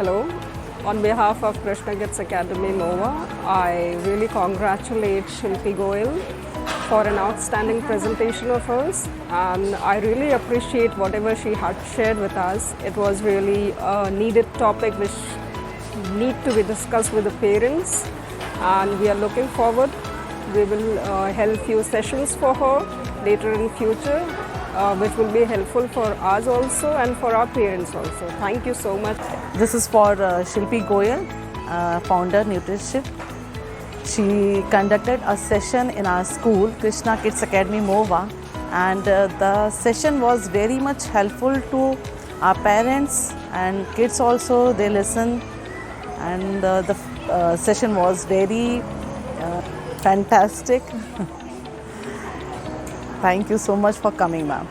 Hello. On behalf of Krishna Kids Academy Nova, I really congratulate Shilpi Goel for an outstanding presentation of hers, and I really appreciate whatever she had shared with us. It was really a needed topic which need to be discussed with the parents, and we are looking forward. We will held few sessions for her later in future, which will be helpful for us also and for our parents also. Thank you so much. This is for Shilpi Goel, founder Nutrishilp. She conducted a session in our school, Krishna Kids Academy Nova, and the session was very much helpful to our parents and kids also. They listened, and the session was very fantastic. Thank you so much for coming, ma'am.